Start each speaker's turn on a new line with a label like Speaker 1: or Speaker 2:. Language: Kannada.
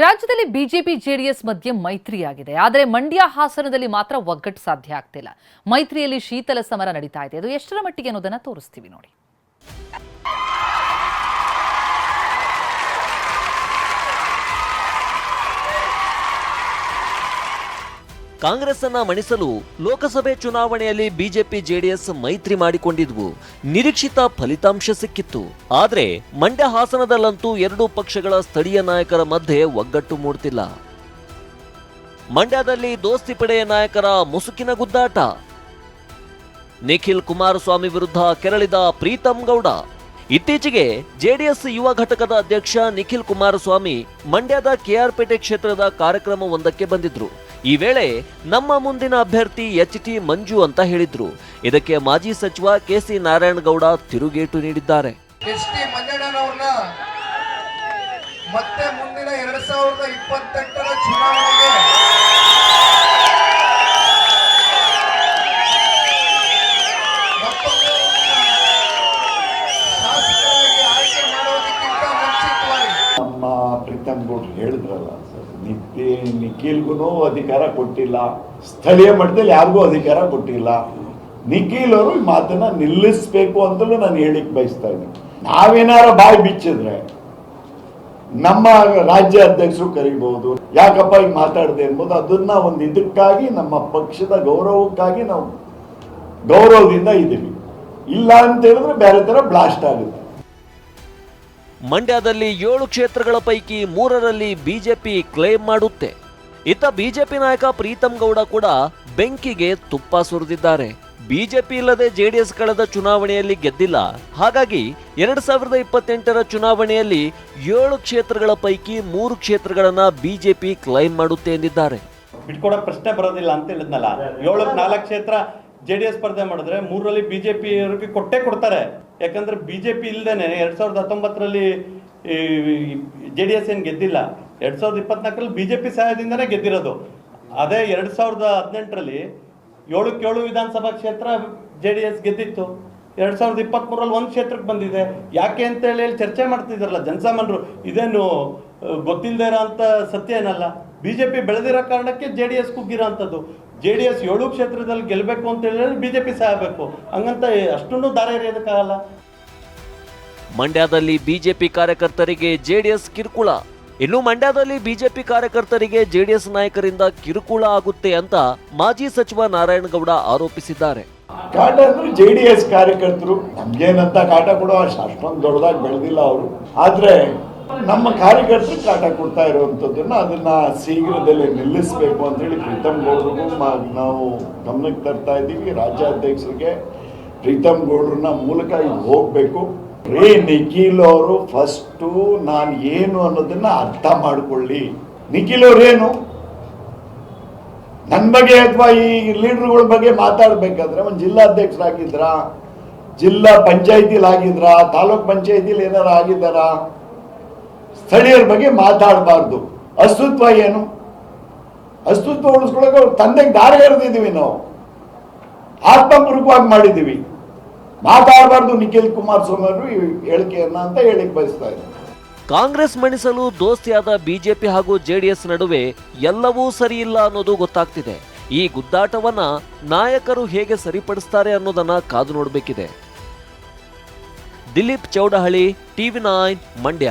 Speaker 1: ರಾಜ್ಯದಲ್ಲಿ ಬಿಜೆಪಿ ಜೆಡಿಎಸ್ ಮಧ್ಯೆ ಮೈತ್ರಿಯಾಗಿದೆ. ಆದರೆ ಮಂಡ್ಯ ಹಾಸನದಲ್ಲಿ ಮಾತ್ರ ಒಗ್ಗಟ್ಟು ಸಾಧ್ಯ ಆಗ್ತಿಲ್ಲ. ಮೈತ್ರಿಯಲ್ಲಿ ಶೀತಲ ಸಮರ ನಡೀತಾ ಇದೆ. ಅದು ಎಷ್ಟರ ಮಟ್ಟಿಗೆ ಅನ್ನೋದನ್ನ ತೋರಿಸ್ತೀವಿ ನೋಡಿ.
Speaker 2: ಕಾಂಗ್ರೆಸ್ ಅನ್ನ ಮಣಿಸಲು ಲೋಕಸಭೆ ಚುನಾವಣೆಯಲ್ಲಿ ಬಿಜೆಪಿ ಜೆಡಿಎಸ್ ಮೈತ್ರಿ ಮಾಡಿಕೊಂಡಿದ್ವು. ನಿರೀಕ್ಷಿತ ಫಲಿತಾಂಶ ಸಿಕ್ಕಿತ್ತು. ಆದ್ರೆ ಮಂಡ್ಯ ಹಾಸನದಲ್ಲಂತೂ ಎರಡೂ ಪಕ್ಷಗಳ ಸ್ಥಳೀಯ ನಾಯಕರ ಮಧ್ಯೆ ಒಗ್ಗಟ್ಟು ಮೂಡ್ತಿಲ್ಲ. ಮಂಡ್ಯದಲ್ಲಿ ದೋಸ್ತಿ ಪಡೆಯ ನಾಯಕರ ಮುಸುಕಿನ ಗುದ್ದಾಟ. ನಿಖಿಲ್ ಕುಮಾರಸ್ವಾಮಿ ವಿರುದ್ಧ ಕೆರಳಿದ ಪ್ರೀತಂ ಗೌಡ. ಇತ್ತೀಚೆಗೆ ಜೆಡಿಎಸ್ ಯುವ ಘಟಕದ ಅಧ್ಯಕ್ಷ ನಿಖಿಲ್ ಕುಮಾರಸ್ವಾಮಿ ಮಂಡ್ಯದ ಕೆಆರ್ಪೇಟೆ ಕ್ಷೇತ್ರದ ಕಾರ್ಯಕ್ರಮವೊಂದಕ್ಕೆ ಬಂದಿದ್ರು. ಈ ವೇಳೆ ನಮ್ಮ ಮುಂದಿನ ಅಭ್ಯರ್ಥಿ ಎಚ್.ಟಿ. ಮಂಜು ಅಂತ ಹೇಳಿದ್ರು. ಇದಕ್ಕೆ ಮಾಜಿ ಸಚಿವ ಕೆ.ಸಿ. ನಾರಾಯಣಗೌಡ ತಿರುಗೇಟು ನೀಡಿದ್ದಾರೆ.
Speaker 3: ಎಚ್.ಟಿ. ಮಂಜಣ್ಣನವ್ರನ್ನ ಮತ್ತೆ ಮುಂದಿನ 2028ರ ಚುನಾವಣೆಗೆ ಶಾಸಕರಾಗಿ ಆಯ್ಕೆ ಮಾಡೋದಕ್ಕಿಂತ ಮುಂಚಿತವಾಗಿ
Speaker 4: ನಮ್ಮ ಪ್ರೀತಂ ಗೌಡ್ರು ಹೇಳಿದ್ರಲ್ಲ, ನಿಖಿಲ್ಗೂ ಅಧಿಕಾರ ಕೊಟ್ಟಿಲ್ಲ, ಸ್ಥಳೀಯ ಮಟ್ಟದಲ್ಲಿ ಯಾರಿಗೂ ಅಧಿಕಾರ ಕೊಟ್ಟಿಲ್ಲ. ನಿಖಿಲ್ ಅವರು ಈ ಮಾತನ್ನ ನಿಲ್ಲಿಸಬೇಕು ಅಂತಲೂ ನಾನು ಹೇಳಿಕ್ ಬಯಸ್ತಾ ಇದ್ದೀನಿ. ನಾವೇನಾರ ಬಾಯಿ ಬಿಚ್ಚಿದ್ರೆ ನಮ್ಮ ರಾಜ್ಯ ಅಧ್ಯಕ್ಷರು ಕರಿಬಹುದು, ಯಾಕಪ್ಪ ಈಗ ಮಾತಾಡಿದೆ ಎಂಬುದು ಅದನ್ನ ಒಂದು ಇದಕ್ಕಾಗಿ ನಮ್ಮ ಪಕ್ಷದ ಗೌರವಕ್ಕಾಗಿ ನಾವು ಗೌರವದಿಂದ ಇದ್ದೀವಿ. ಇಲ್ಲ ಅಂತ ಹೇಳಿದ್ರೆ ಬೇರೆ ತರ ಬ್ಲಾಸ್ಟ್ ಆಗುತ್ತೆ.
Speaker 2: ಮಂಡ್ಯದಲ್ಲಿ 7 ಕ್ಷೇತ್ರಗಳ ಪೈಕಿ 3ರಲ್ಲಿ ಬಿಜೆಪಿ ಕ್ಲೇಮ್ ಮಾಡುತ್ತೆ. ಇತ್ತ ಬಿಜೆಪಿ ನಾಯಕ ಪ್ರೀತಂ ಗೌಡ ಕೂಡ ಬೆಂಕಿಗೆ ತುಪ್ಪ ಸುರಿದಿದ್ದಾರೆ. ಬಿಜೆಪಿ ಇಲ್ಲದೆ ಜೆಡಿಎಸ್ ಕಳೆದ ಚುನಾವಣೆಯಲ್ಲಿ ಗೆದ್ದಿಲ್ಲ. ಹಾಗಾಗಿ 2028ರ ಚುನಾವಣೆಯಲ್ಲಿ 7 ಕ್ಷೇತ್ರಗಳ ಪೈಕಿ 3 ಕ್ಷೇತ್ರಗಳನ್ನ ಬಿಜೆಪಿ ಕ್ಲೈಮ್ ಮಾಡುತ್ತೆ ಎಂದಿದ್ದಾರೆ.
Speaker 5: ಬಿಟ್ಕೊಡೋ ಪ್ರಶ್ನೆ ಬರೋದಿಲ್ಲ ಅಂತ ಹೇಳಿದ್ನಲ್ಲ. 7-4 ಕ್ಷೇತ್ರ ಜೆಡಿಎಸ್ ಸ್ಪರ್ಧೆ ಮಾಡಿದ್ರೆ 3ರಲ್ಲಿ ಬಿಜೆಪಿ ಅವರಿಗೆ ಕೊಟ್ಟೇ ಕೊಡ್ತಾರೆ. ಯಾಕಂದ್ರೆ ಬಿಜೆಪಿ ಇಲ್ದೇನೆ 2019ರಲ್ಲಿ ಜೆಡಿಎಸ್ ಏನ್ ಗೆದ್ದಿಲ್ಲ. 2024ರಲ್ಲಿ ಬಿಜೆಪಿ ಸಹಾಯದಿಂದನೇ ಗೆದ್ದಿರೋದು. ಅದೇ 2018ರಲ್ಲಿ 7 ವಿಧಾನಸಭಾ ಕ್ಷೇತ್ರ ಜೆಡಿಎಸ್ ಗೆದ್ದಿತ್ತು. 2023ರಲ್ಲಿ 1 ಕ್ಷೇತ್ರಕ್ಕೆ ಬಂದಿದೆ. ಯಾಕೆ ಅಂತ ಹೇಳಿ ಚರ್ಚೆ ಮಾಡ್ತಿದಾರಲ್ಲ ಜನಸಾಮಾನ್ಯರು. ಇದೇನು ಗೊತ್ತಿಲ್ಲದೆ ಇರೋ ಅಂತ ಸತ್ಯ ಏನಲ್ಲ. ಬಿಜೆಪಿ ಬೆಳೆದಿರೋ ಕಾರಣಕ್ಕೆ ಜೆಡಿಎಸ್ ಕುಗ್ಗಿರೋ ಅಂಥದ್ದು. ಜೆಡಿಎಸ್ 7 ಕ್ಷೇತ್ರದಲ್ಲಿ ಗೆಲ್ಲಬೇಕು ಅಂತ ಹೇಳಿದ್ರೆ ಬಿಜೆಪಿ ಸಹಾಯಬೇಕು. ಹಂಗಂತ ಅಷ್ಟನ್ನು ದಾರ ಎರೆಯೋದಕ್ಕಾಗಲ್ಲ.
Speaker 2: ಮಂಡ್ಯದಲ್ಲಿ ಬಿಜೆಪಿ ಕಾರ್ಯಕರ್ತರಿಗೆ ಜೆಡಿಎಸ್ ಕಿರುಕುಳ. ಇನ್ನು ಮಂಡ್ಯದಲ್ಲಿ ಬಿಜೆಪಿ ಕಾರ್ಯಕರ್ತರಿಗೆ ಜೆಡಿಎಸ್ ನಾಯಕರಿಂದ ಕಿರುಕುಳ ಆಗುತ್ತೆ ಅಂತ ಮಾಜಿ ಸಚಿವ ನಾರಾಯಣಗೌಡ ಆರೋಪಿಸಿದ್ದಾರೆ.
Speaker 4: ಕಾಟ ಅಂದ್ರೆ ಜೆಡಿಎಸ್ ಕಾರ್ಯಕರ್ತರು ನಮ್ಗೇನಂತ ಕಾಟ ಕೊಡೋ ಅಷ್ಟೊಂದು ದೊಡ್ಡದಾಗಿ ಬೆಳೆದಿಲ್ಲ ಅವರು. ಆದ್ರೆ ನಮ್ಮ ಕಾರ್ಯಕರ್ತರು ಕಾಟ ಕೊಡ್ತಾ ಇರುವಂತದ್ದನ್ನ ಅದನ್ನ ಶೀಘ್ರದಲ್ಲೇ ನಿಲ್ಲಿಸಬೇಕು ಅಂತ ಹೇಳಿ ಪ್ರೀತಂ ಗೌಡ್ರಿಗೂ ನಾವು ಗಮನಕ್ಕೆ ತರ್ತಾ ಇದ್ದೀವಿ. ರಾಜ್ಯಾಧ್ಯಕ್ಷರಿಗೆ ಪ್ರೀತಂ ಗೌಡ್ರನ್ನ ಮೂಲಕ ಈಗ ಹೋಗ್ಬೇಕು. ನಿಖಿಲ್ ಅವರು ಫಸ್ಟು ನಾನು ಏನು ಅನ್ನೋದನ್ನ ಅರ್ಥ ಮಾಡ್ಕೊಳ್ಳಿ. ನಿಖಿಲ್ ಅವ್ರೇನು ನನ್ನ ಬಗ್ಗೆ ಅಥವಾ ಈ ಲೀಡರ್ಗಳ ಬಗ್ಗೆ ಮಾತಾಡ್ಬೇಕಾದ್ರೆ ಒಂದು ಜಿಲ್ಲಾಧ್ಯಕ್ಷರಾಗಿದ್ರ, ಜಿಲ್ಲಾ ಪಂಚಾಯತಿಲಿ ಆಗಿದ್ರ, ತಾಲೂಕ್ ಪಂಚಾಯತಿಲಿ ಏನಾರ ಆಗಿದ್ದಾರ? ಸ್ಥಳೀಯರ ಬಗ್ಗೆ ಮಾತಾಡಬಾರ್ದು. ಅಸ್ತಿತ್ವ ಏನು? ಅಸ್ತಿತ್ವ ಉಳಿಸ್ಕೊಳಕ್ಕೆ ಅವ್ರ ತಂದೆಗೆ ದಾರಿ ಎರೆದಿದ್ದೀವಿ, ನಾವು ಆತ್ಮಪೂರ್ವಕವಾಗಿ ಮಾಡಿದ್ದೀವಿ. ಮಾತಾಡಬಾರ್ದು ನಿಖಿಲ್ ಕುಮಾರಸ್ವಾಮಿ ಅವರು ಹೇಳಿಕೆಯನ್ನ ಅಂತ ಹೇಳಿಕ್ ಬಯಸ್ತಾ ಇದ್ದಾರೆ.
Speaker 2: ಕಾಂಗ್ರೆಸ್ ಮಣಿಸಲು ದೋಸ್ತಿಯಾದ ಬಿಜೆಪಿ ಹಾಗೂ ಜೆಡಿಎಸ್ ನಡುವೆ ಎಲ್ಲವೂ ಸರಿ ಇಲ್ಲ ಅನ್ನೋದು ಗೊತ್ತಾಗ್ತಿದೆ. ಈ ಗುದ್ದಾಟವನ್ನ ನಾಯಕರು ಹೇಗೆ ಸರಿಪಡಿಸ್ತಾರೆ ಅನ್ನೋದನ್ನ ಕಾದು ನೋಡಬೇಕಿದೆ. ದಿಲೀಪ್ ಚೌಡಹಳ್ಳಿ, TV9 ಮಂಡ್ಯ.